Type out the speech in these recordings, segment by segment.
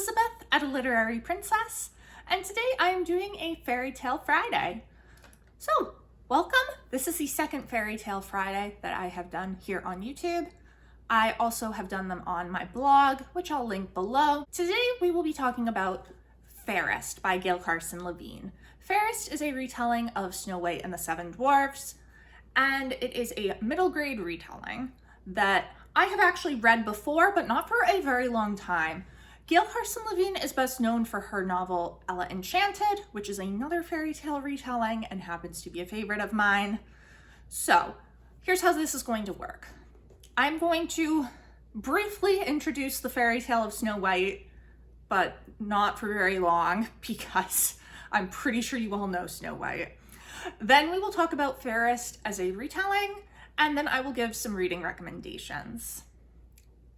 Elizabeth at A Literary Princess, and today I am doing a Fairy Tale Friday. So, welcome! This is the second Fairy Tale Friday that I have done here on YouTube. I also have done them on my blog, which I'll link below. Today we will be talking about Fairest by Gail, Carson, Levine. Fairest is a retelling of Snow White and the Seven Dwarfs, and it is a middle grade retelling that I have actually read before, but not for a very long time. Gail Carson Levine is best known for her novel Ella Enchanted, which is another fairy tale retelling and happens to be a favorite of mine. So here's how this is going to work. I'm going to briefly introduce the fairy tale of Snow White, but not for very long because I'm pretty sure you all know Snow White. Then we will talk about Fairest as a retelling, and then I will give some reading recommendations.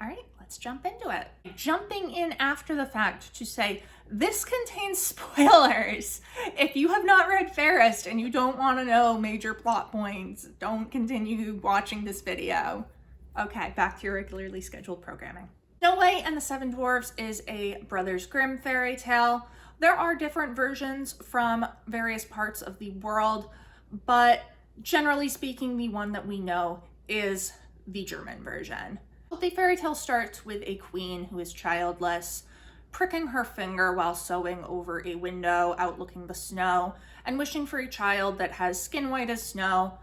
All right, let's jump into it. Jumping in after the fact to say, this contains spoilers. If you have not read Fairest and you don't want to know major plot points, don't continue watching this video. Okay, back to your regularly scheduled programming. Snow White and the Seven Dwarfs is a Brothers Grimm fairy tale. There are different versions from various parts of the world, but generally speaking, the one that we know is the German version. The fairy tale starts with a queen who is childless, pricking her finger while sewing over a window, outlooking the snow, and wishing for a child that has skin white as snow,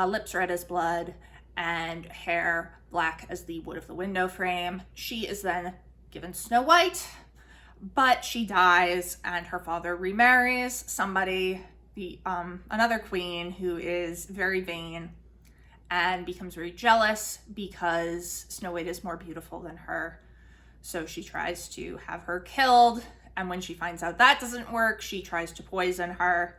lips red as blood, and hair black as the wood of the window frame. She is then given Snow White, but she dies and her father remarries somebody, another queen who is very vain and becomes very jealous because Snow White is more beautiful than her. So she tries to have her killed, and when she finds out that doesn't work, she tries to poison her.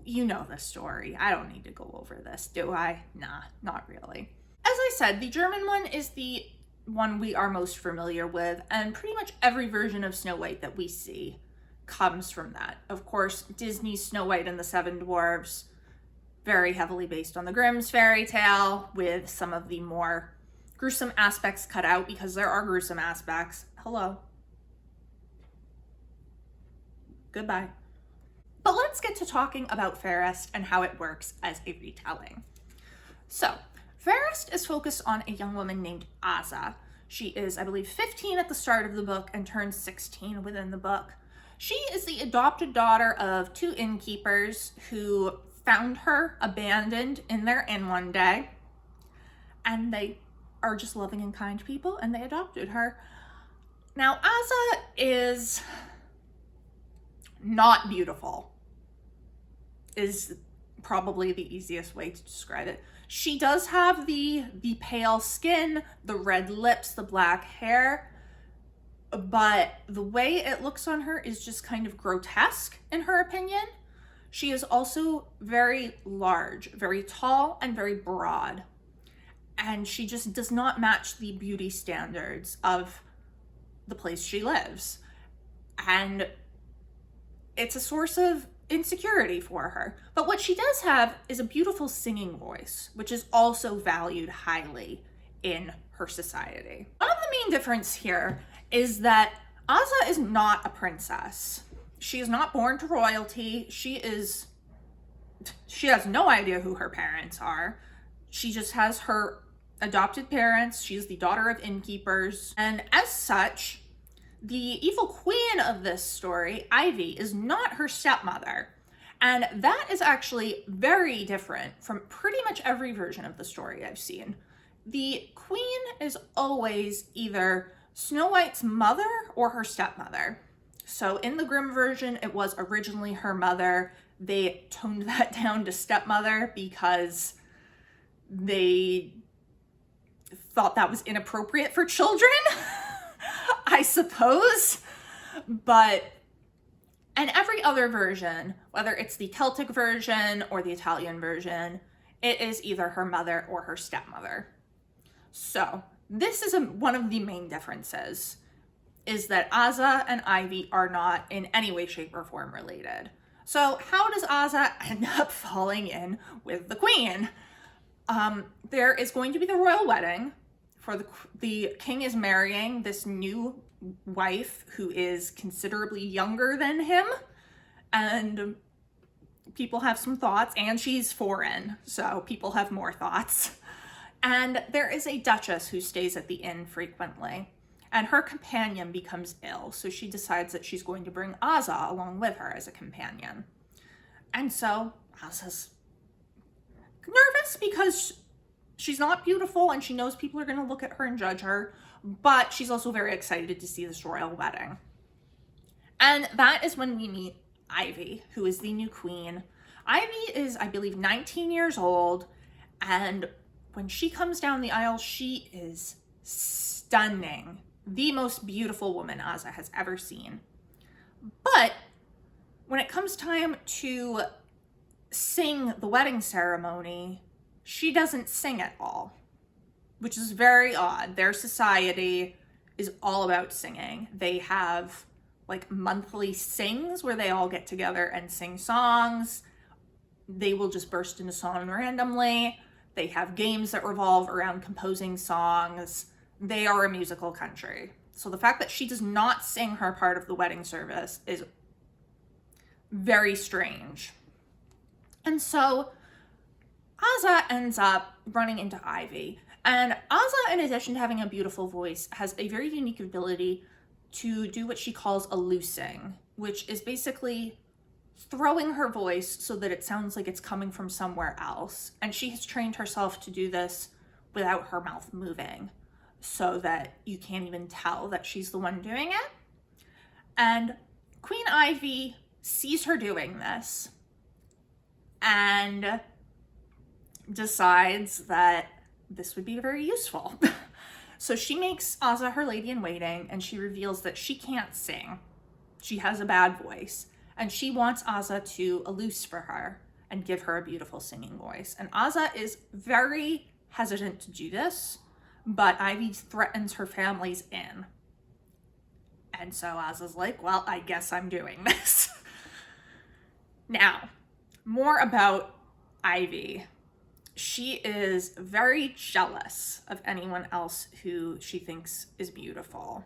You know the story. I don't need to go over this, do I? Nah, not really. As I said, the German one is the one we are most familiar with, and pretty much every version of Snow White that we see comes from that. Of course, Disney's Snow White and the Seven Dwarfs, very heavily based on the Grimm's fairy tale, with some of the more gruesome aspects cut out, because there are gruesome aspects. Hello. Goodbye. But let's get to talking about Fairest and how it works as a retelling. So, Fairest is focused on a young woman named Aza. She is, I believe, 15 at the start of the book and turns 16 within the book. She is the adopted daughter of two innkeepers who found her abandoned in their inn one day, and they are just loving and kind people, and they adopted her. Now, Aza is not beautiful, is probably the easiest way to describe it. She does have the pale skin, the red lips, the black hair, but the way it looks on her is just kind of grotesque in her opinion. She is also very large, very tall, and very broad. And she just does not match the beauty standards of the place she lives. And it's a source of insecurity for her. But what she does have is a beautiful singing voice, which is also valued highly in her society. One of the main differences here is that Aza is not a princess. She is not born to royalty. She has no idea who her parents are. She just has her adopted parents. She's the daughter of innkeepers. And as such, the evil queen of this story, Ivy, is not her stepmother. And that is actually very different from pretty much every version of the story I've seen. The queen is always either Snow White's mother or her stepmother. So in the Grimm version, it was originally her mother. They toned that down to stepmother because they thought that was inappropriate for children, I suppose. But in every other version, whether it's the Celtic version or the Italian version, it is either her mother or her stepmother. So this is one of the main differences, is that Aza and Ivy are not in any way, shape, or form related. So how does Aza end up falling in with the queen? There is going to be the royal wedding for the king is marrying this new wife who is considerably younger than him, and people have some thoughts, and she's foreign, so people have more thoughts. And there is a duchess who stays at the inn frequently, and her companion becomes ill, so she decides that she's going to bring Azza along with her as a companion. And so Azza's nervous because she's not beautiful and she knows people are going to look at her and judge her, but she's also very excited to see this royal wedding. And that is when we meet Ivy, who is the new queen. Ivy is, I believe, 19 years old, and when she comes down the aisle, she is stunning. The most beautiful woman Azza has ever seen. But when it comes time to sing the wedding ceremony, she doesn't sing at all, which is very odd. Their society is all about singing. They have like monthly sings where they all get together and sing songs. They will just burst into song randomly. They have games that revolve around composing songs. They are a musical country. So the fact that she does not sing her part of the wedding service is very strange. And so Azza ends up running into Ivy. And Azza, in addition to having a beautiful voice, has a very unique ability to do what she calls a loosing, which is basically throwing her voice so that it sounds like it's coming from somewhere else. And she has trained herself to do this without her mouth moving, so that you can't even tell that she's the one doing it. And Queen Ivy sees her doing this and decides that this would be very useful. So she makes Azza her lady-in-waiting, and she reveals that she can't sing. She has a bad voice, and she wants Azza to loose for her and give her a beautiful singing voice. And Azza is very hesitant to do this, but Ivy threatens her family's inn. And so Azza's like, well, I guess I'm doing this. Now, more about Ivy. She is very jealous of anyone else who she thinks is beautiful.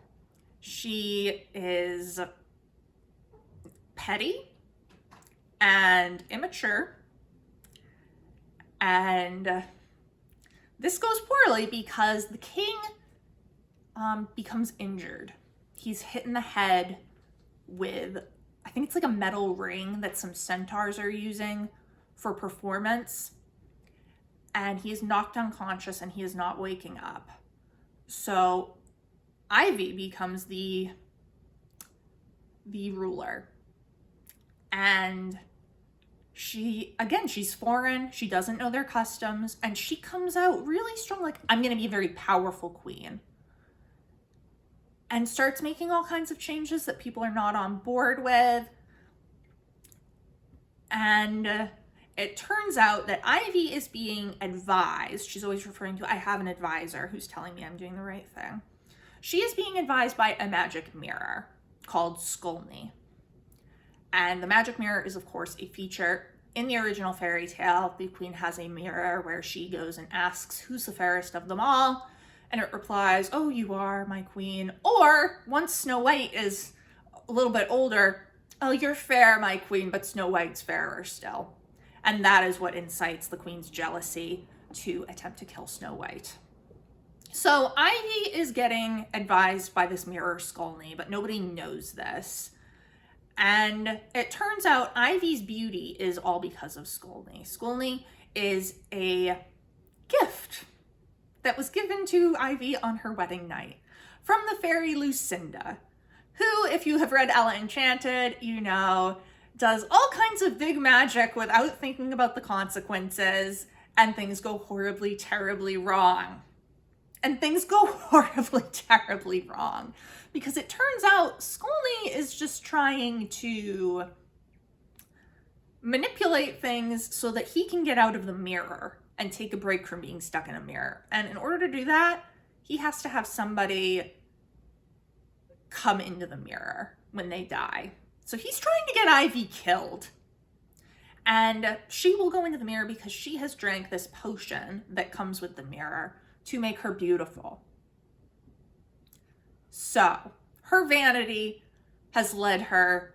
She is petty and immature, and this goes poorly because the king becomes injured. He's hit in the head with, I think it's like a metal ring that some centaurs are using for performance, and he is knocked unconscious and he is not waking up. So Ivy becomes the ruler, and she's foreign, she doesn't know their customs, and she comes out really strong, like, I'm gonna be a very powerful queen, and starts making all kinds of changes that people are not on board with. And it turns out that Ivy is being advised. She's always referring to, I have an advisor who's telling me I'm doing the right thing. She is being advised by a magic mirror called Skolny. And the magic mirror is, of course, a feature in the original fairy tale. The queen has a mirror where she goes and asks, who's the fairest of them all? And it replies, oh, you are, my queen. Or once Snow White is a little bit older, oh, you're fair, my queen, but Snow White's fairer still. And that is what incites the queen's jealousy to attempt to kill Snow White. So Ivy is getting advised by this mirror Skolny, but nobody knows this. And it turns out Ivy's beauty is all because of Skolny. Skolny is a gift that was given to Ivy on her wedding night from the fairy Lucinda, who, if you have read Ella Enchanted, you know, does all kinds of big magic without thinking about the consequences, and things go horribly, terribly wrong. And things go horribly, terribly wrong. Because it turns out Skolny is just trying to manipulate things so that he can get out of the mirror and take a break from being stuck in a mirror. And in order to do that, he has to have somebody come into the mirror when they die. So he's trying to get Ivy killed. And she will go into the mirror because she has drank this potion that comes with the mirror to make her beautiful. So her vanity has led her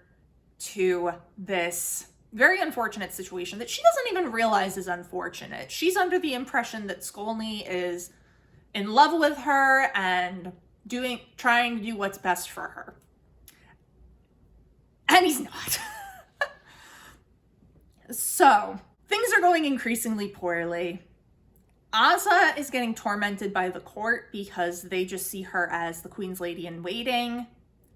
to this very unfortunate situation that she doesn't even realize is unfortunate. She's under the impression that Skolny is in love with her and trying to do what's best for her. And he's not. So things are going increasingly poorly. Aza is getting tormented by the court because they just see her as the Queen's Lady in Waiting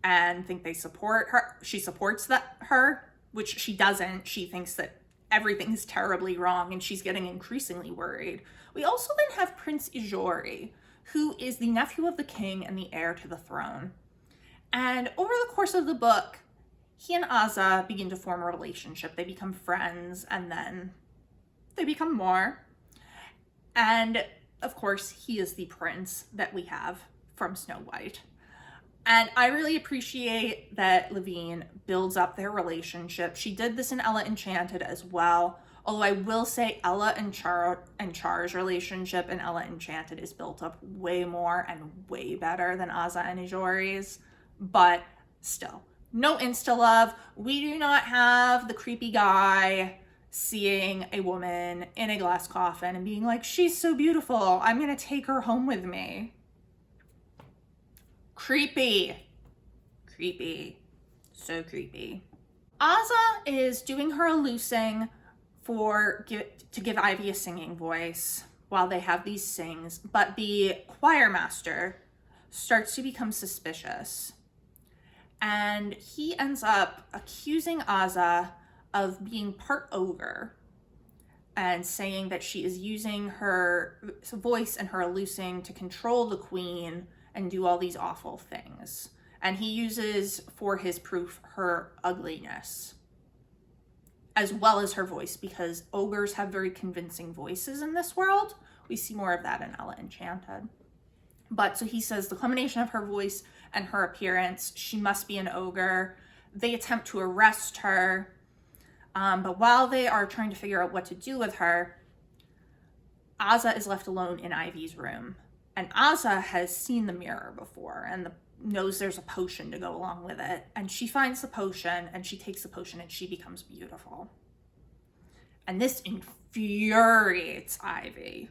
and think they support her. She supports her, which she doesn't. She thinks that everything's terribly wrong, and she's getting increasingly worried. We also then have Prince Ijori, who is the nephew of the king and the heir to the throne. And over the course of the book, he and Aza begin to form a relationship. They become friends, and then they become more. And of course, he is the prince that we have from Snow White. And I really appreciate that Levine builds up their relationship. She did this in Ella Enchanted as well. Although I will say Ella and Char's relationship in Ella Enchanted is built up way more and way better than Aza and Ijori's. But still, no insta-love. We do not have the creepy guy seeing a woman in a glass coffin and being like, she's so beautiful, I'm gonna take her home with me. Creepy. So creepy. Aza is doing her loosing to give Ivy a singing voice while they have these sings, but the choir master starts to become suspicious. And he ends up accusing Aza of being part ogre and saying that she is using her voice and her loosing to control the queen and do all these awful things. And he uses for his proof her ugliness as well as her voice, because ogres have very convincing voices in this world. We see more of that in Ella Enchanted. But so he says the combination of her voice and her appearance, she must be an ogre. They attempt to arrest her. But while they are trying to figure out what to do with her, Aza is left alone in Ivy's room. And Aza has seen the mirror before and knows there's a potion to go along with it. And she finds the potion and she takes the potion and she becomes beautiful. And this infuriates Ivy,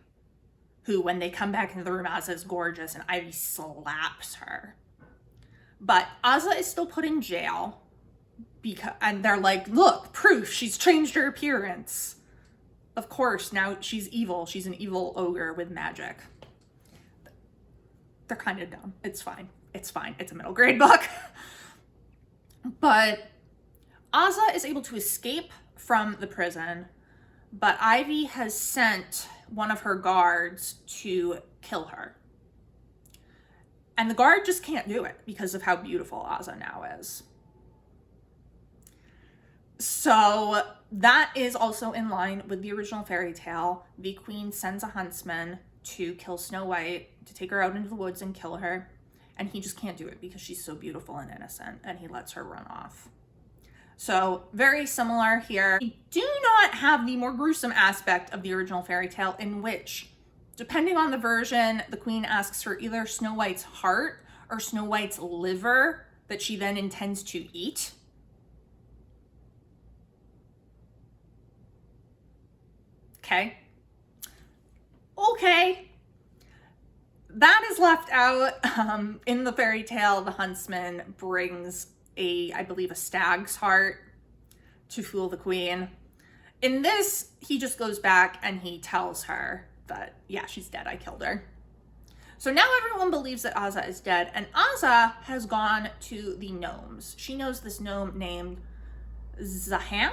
who, when they come back into the room, Aza is gorgeous and Ivy slaps her. But Aza is still put in jail and they're like, look, proof, she's changed her appearance. Of course, now she's evil. She's an evil ogre with magic. They're kind of dumb. It's fine. It's a middle grade book. But Aza is able to escape from the prison, but Ivy has sent one of her guards to kill her. And the guard just can't do it because of how beautiful Aza now is. So that is also in line with the original fairy tale. The queen sends a huntsman to kill Snow White, to take her out into the woods and kill her. And he just can't do it because she's so beautiful and innocent, and he lets her run off. So very similar here. We do not have the more gruesome aspect of the original fairy tale, in which, depending on the version, the queen asks for either Snow White's heart or Snow White's liver that she then intends to eat. Okay. That is left out. In the fairy tale, the huntsman brings I believe a stag's heart to fool the queen. In this, he just goes back and he tells her that, yeah, she's dead, I killed her. So now everyone believes that Aza is dead, and Aza has gone to the gnomes. She knows this gnome named Zaham.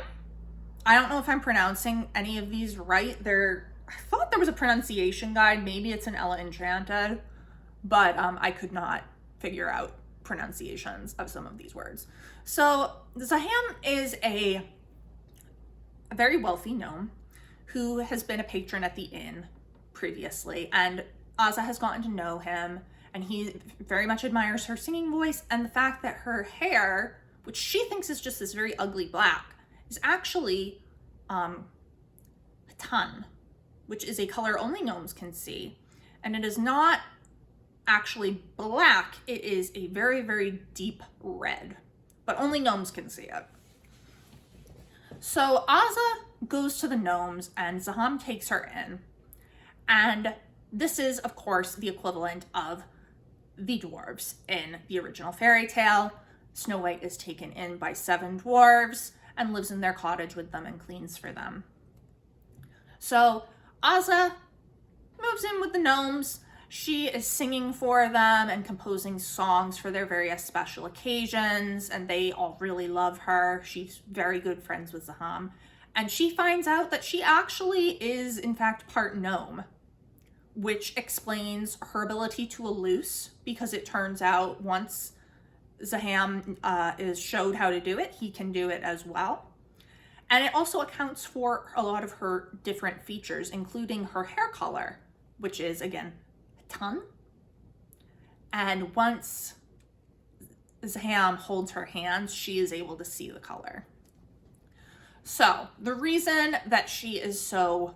I don't know if I'm pronouncing any of these right. I thought there was a pronunciation guide. Maybe it's in Ella Enchanted, but I could not figure out pronunciations of some of these words. So Zaham is a very wealthy gnome who has been a patron at the inn previously, and Aza has gotten to know him, and he very much admires her singing voice and the fact that her hair, which she thinks is just this very ugly black, is actually tan, which is a color only gnomes can see. And it is not actually black. It is a very, very deep red, but only gnomes can see it. So Azza goes to the gnomes and Zaham takes her in. And this is, of course, the equivalent of the dwarves in the original fairy tale. Snow White is taken in by 7 dwarves and lives in their cottage with them and cleans for them. So Azza moves in with the gnomes. She is singing for them and composing songs for their various special occasions, and they all really love her. She's very good friends with Zaham. And she finds out that she actually is, in fact, part gnome, which explains her ability to eluce, because it turns out once Zaham is showed how to do it, he can do it as well. And it also accounts for a lot of her different features, including her hair color, which is, again, ton. And once Zaham holds her hands, she is able to see the color. So the reason that she is so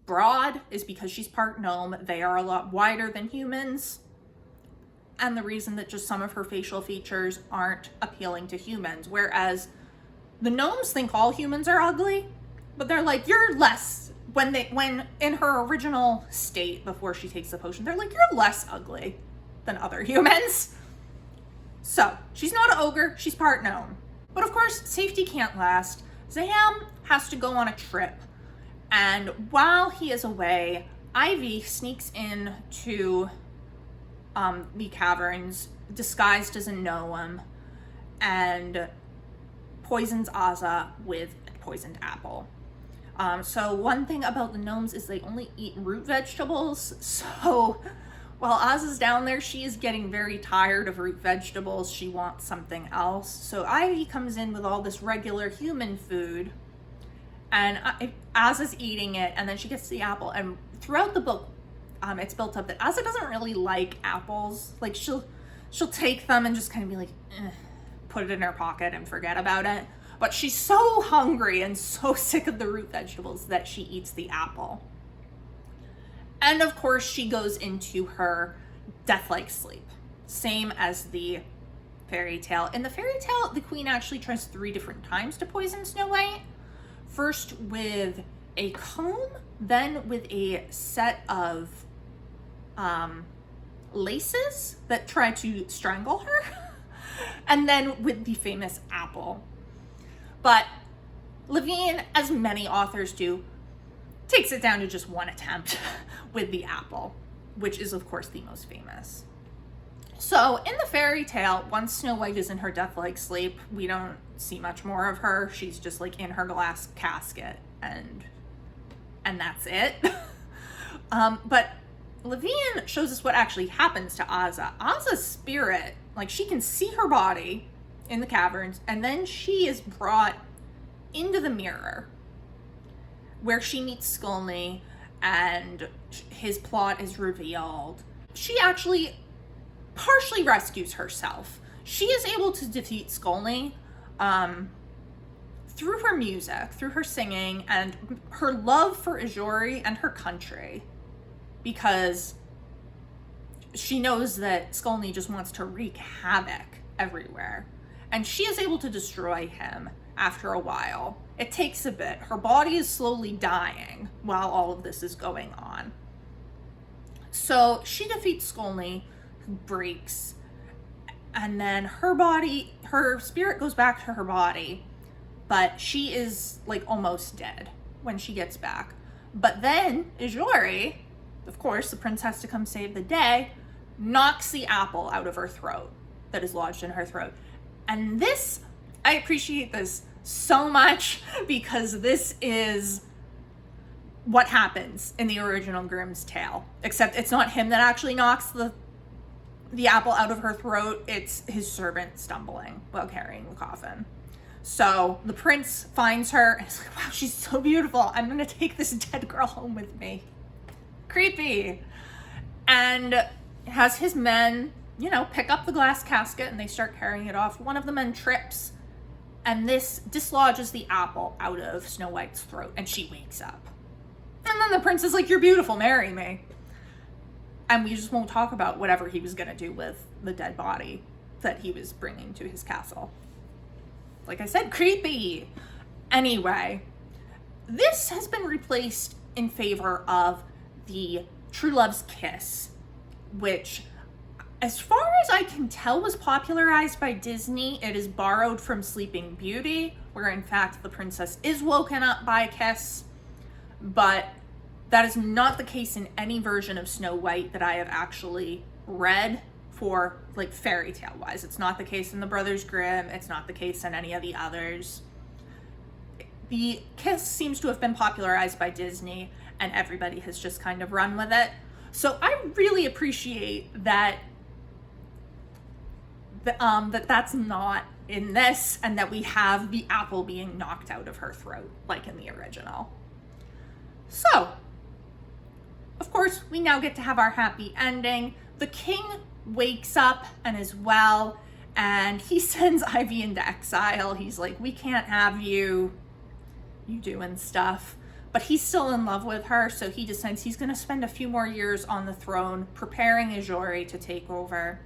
broad is because she's part gnome. They are a lot wider than humans. And the reason that just some of her facial features aren't appealing to humans, whereas the gnomes think all humans are ugly, but they're like, you're less, when in her original state before she takes the potion, they're like, you're less ugly than other humans. So she's not an ogre, she's part gnome. But of course, safety can't last. Zaham has to go on a trip. And while he is away, Ivy sneaks into the caverns, disguised as a gnome, and poisons Azza with a poisoned apple. So one thing about the gnomes is they only eat root vegetables. So while Azza's down there, she is getting very tired of root vegetables. She wants something else. So Ivy comes in with all this regular human food, and Azza's eating it, and then she gets the apple. And throughout the book, it's built up that Azza doesn't really like apples. Like she'll take them and just kind of be like, put it in her pocket and forget about it. But she's so hungry and so sick of the root vegetables that she eats the apple. And of course, she goes into her death-like sleep, same as the fairy tale. In the fairy tale, the queen actually tries 3 different times to poison Snow White. First with a comb, then with a set of laces that try to strangle her, and then with the famous apple. But Levine, as many authors do, takes it down to just one attempt with the apple, which is of course the most famous. So in the fairy tale, once Snow White is in her death-like sleep, we don't see much more of her. She's just like in her glass casket, and that's it. But Levine shows us what actually happens to Azza. Azza's spirit, like, she can see her body in the caverns, and then she is brought into the mirror where she meets Skulny and his plot is revealed. She actually partially rescues herself. She is able to defeat Skulny through her music, through her singing, and her love for Ajori and her country, because she knows that Skulny just wants to wreak havoc everywhere. And she is able to destroy him after a while. It takes a bit. Her body is slowly dying while all of this is going on. So she defeats Skulny, who breaks, and then her spirit goes back to her body, but she is like almost dead when she gets back. But then Ajori, of course, the prince has to come save the day, knocks the apple out of her throat that is lodged in her throat. And this, I appreciate this so much, because this is what happens in the original Grimm's tale, except it's not him that actually knocks the apple out of her throat. It's his servant stumbling while carrying the coffin. So the prince finds her and is like, wow, she's so beautiful. I'm going to take this dead girl home with me. Creepy. And has his men, pick up the glass casket and they start carrying it off. One of the men trips, and this dislodges the apple out of Snow White's throat, and she wakes up. And then the prince is like, you're beautiful, marry me. And we just won't talk about whatever he was going to do with the dead body that he was bringing to his castle. Like I said, creepy. Anyway, this has been replaced in favor of the True Love's Kiss, which, as far as I can tell, was popularized by Disney. It is borrowed from Sleeping Beauty, where in fact the princess is woken up by a kiss, but that is not the case in any version of Snow White that I have actually read for, like, fairy tale wise. It's not the case in the Brothers Grimm. It's not the case in any of the others. The kiss seems to have been popularized by Disney, and everybody has just kind of run with it. So I really appreciate that that's not in this, and that we have the apple being knocked out of her throat like in the original. So, of course, we now get to have our happy ending. The king wakes up and is well, and he sends Ivy into exile. He's like, we can't have you doing stuff. But he's still in love with her, so he decides he's going to spend a few more years on the throne preparing Ijori to take over.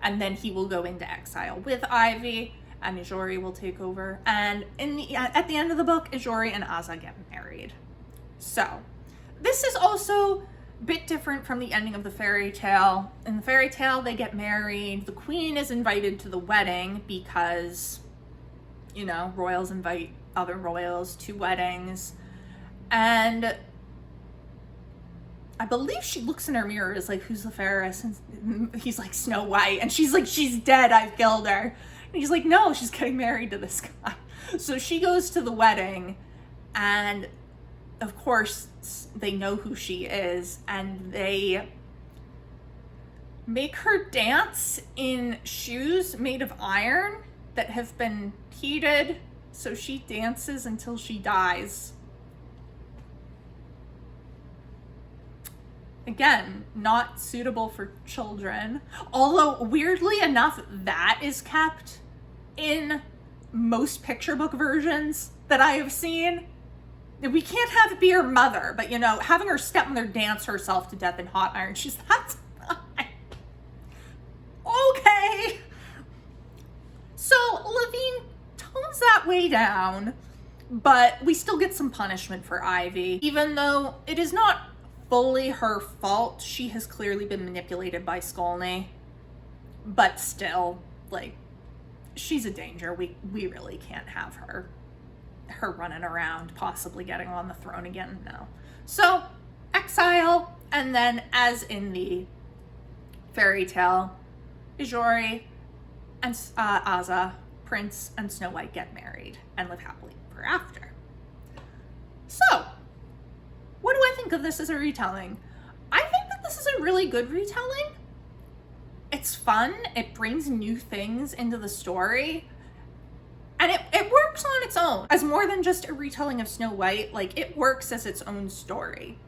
And then he will go into exile with Ivy, and Ijori will take over. And at the end of the book, Ijori and Azza get married. So, this is also a bit different from the ending of the fairy tale. In the fairy tale, they get married. The queen is invited to the wedding because, you know, royals invite other royals to weddings. And I believe she looks in her mirror, is like, who's the fairest? And he's like, Snow White. And she's like, she's dead, I've killed her. And he's like, no, she's getting married to this guy. So she goes to the wedding, and of course they know who she is, and they make her dance in shoes made of iron that have been heated. So she dances until she dies. Again, not suitable for children. Although, weirdly enough, that is kept in most picture book versions that I have seen. We can't have it be her mother, but, you know, having her stepmother dance herself to death in hot iron, that's fine. Okay. So, Levine tones that way down, but we still get some punishment for Ivy. Even though it is not fully her fault, she has clearly been manipulated by Skolny, but still, like, she's a danger. We really can't have her running around possibly getting on the throne again. No. So, exile, and then as in the fairy tale, Ijori and Azza, Prince and Snow White get married and live happily ever after. So, what do I think of this as a retelling? I think that this is a really good retelling. It's fun. It brings new things into the story. And it works on its own as more than just a retelling of Snow White. Like, it works as its own story.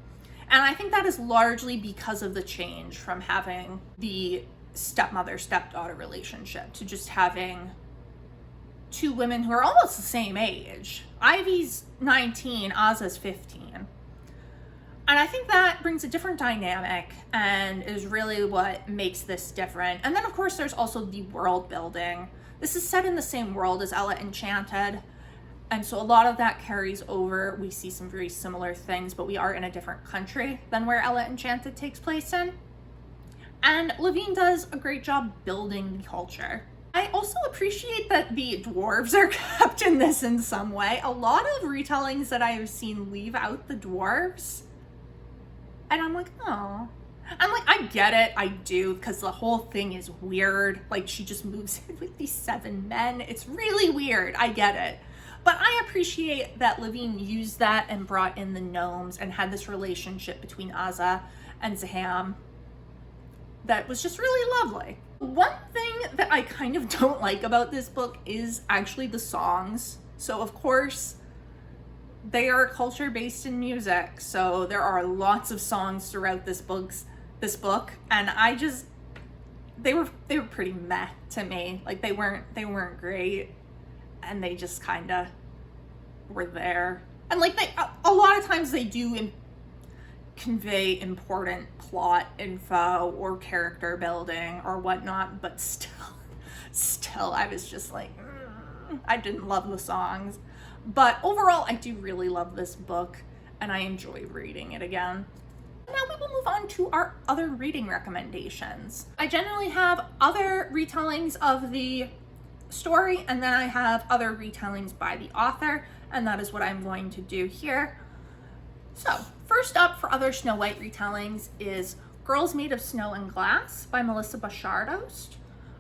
And I think that is largely because of the change from having the stepmother-stepdaughter relationship to just having two women who are almost the same age. Ivy's 19, Azza's 15. And I think that brings a different dynamic and is really what makes this different. And then, of course, there's also the world building. This is set in the same world as Ella Enchanted, and so a lot of that carries over. We see some very similar things, but we are in a different country than where Ella Enchanted takes place in. And Levine does a great job building the culture. I also appreciate that the dwarves are kept in this in some way. A lot of retellings that I have seen leave out the dwarves. And I'm like, oh. I'm like, I get it, I do, because the whole thing is weird. Like, she just moves in with these 7 men. It's really weird, I get it. But I appreciate that Levine used that and brought in the gnomes and had this relationship between Azza and Zaham that was just really lovely. One thing that I kind of don't like about this book is actually the songs. So, of course, they are culture based in music, so there are lots of songs throughout this book, and they were pretty meh to me. Like, they weren't great, and they just kind of were there. And like, a lot of times they do convey important plot info or character building or whatnot, but still I was just like, I didn't love the songs. But overall, I do really love this book, and I enjoy reading it again. Now we will move on to our other reading recommendations. I generally have other retellings of the story, and then I have other retellings by the author, and that is what I'm going to do here. So first up for other Snow White retellings is Girls Made of Snow and Glass by Melissa Bashardost.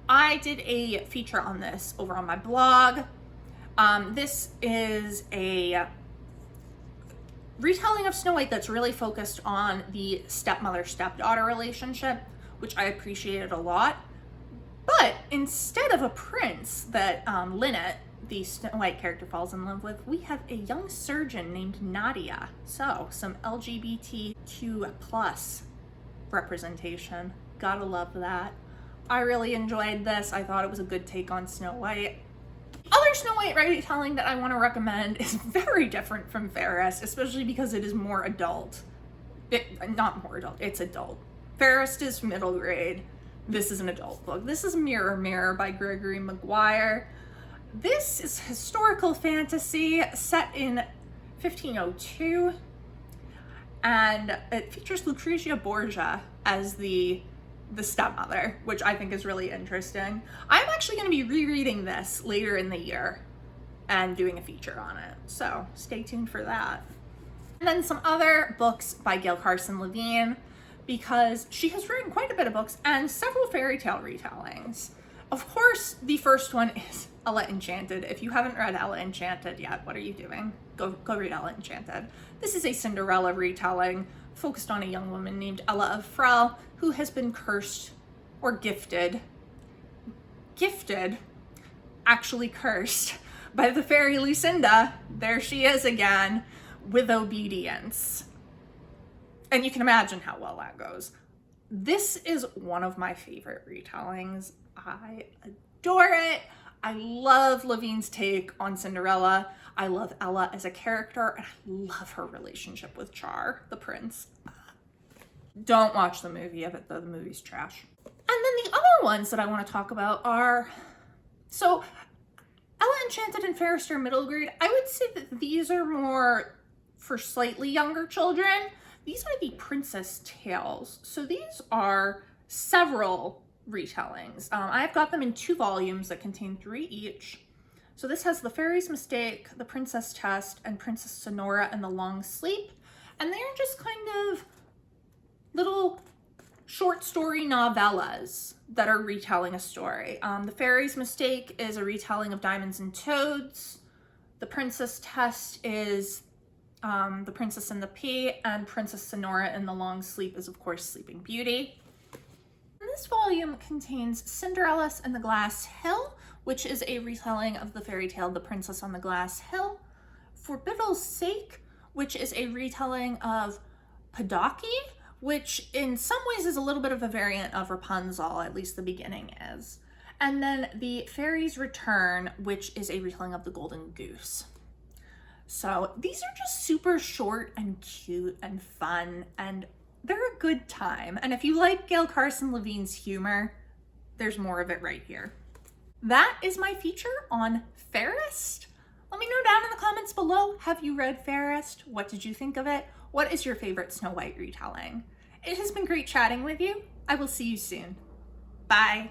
I did a feature on this over on my blog. This is a retelling of Snow White that's really focused on the stepmother-stepdaughter relationship, which I appreciated a lot. But instead of a prince that Lynette, the Snow White character, falls in love with, we have a young surgeon named Nadia. So some LGBTQ plus representation. Gotta love that. I really enjoyed this. I thought it was a good take on Snow White. Other Snow White retelling that I want to recommend is very different from Fairest, especially because it is more adult. Not more adult, it's adult. Fairest is middle grade. This is an adult book. This is Mirror Mirror by Gregory Maguire. This is historical fantasy set in 1502, and it features Lucrezia Borgia as the stepmother, which I think is really interesting. I'm actually going to be rereading this later in the year and doing a feature on it, so stay tuned for that. And then some other books by Gail Carson Levine, because she has written quite a bit of books and several fairy tale retellings. Of course, the first one is Ella Enchanted. If you haven't read Ella Enchanted yet, what are you doing? Go read Ella Enchanted. This is a Cinderella retelling focused on a young woman named Ella of Frel who has been cursed or gifted, actually cursed by the fairy Lucinda, there she is again, with obedience. And you can imagine how well that goes. This is one of my favorite retellings. I adore it. I love Levine's take on Cinderella. I love Ella as a character, and I love her relationship with Char, the prince. Don't watch the movie of it though, the movie's trash. And then the other ones that I want to talk about are, so Ella Enchanted and Fairest are middle grade. I would say that these are more for slightly younger children. These are the Princess Tales. So these are several retellings. I've got them in 2 volumes that contain 3 each. So this has The Fairy's Mistake, The Princess Test, and Princess Sonora and the Long Sleep. And they're just kind of little short story novellas that are retelling a story. The Fairy's Mistake is a retelling of Diamonds and Toads. The Princess Test is The Princess and the Pea, and Princess Sonora and the Long Sleep is, of course, Sleeping Beauty. This volume contains Cinderella and the Glass Hill, which is a retelling of the fairy tale The Princess on the Glass Hill. For Biddle's Sake, which is a retelling of Padaki, which in some ways is a little bit of a variant of Rapunzel, at least the beginning is. And then The Fairy's Return, which is a retelling of The Golden Goose. So these are just super short and cute and fun, and they're a good time. And if you like Gail Carson Levine's humor, there's more of it right here. That is my feature on Fairest. Let me know down in the comments below, have you read Fairest? What did you think of it? What is your favorite Snow White retelling? It has been great chatting with you. I will see you soon. Bye.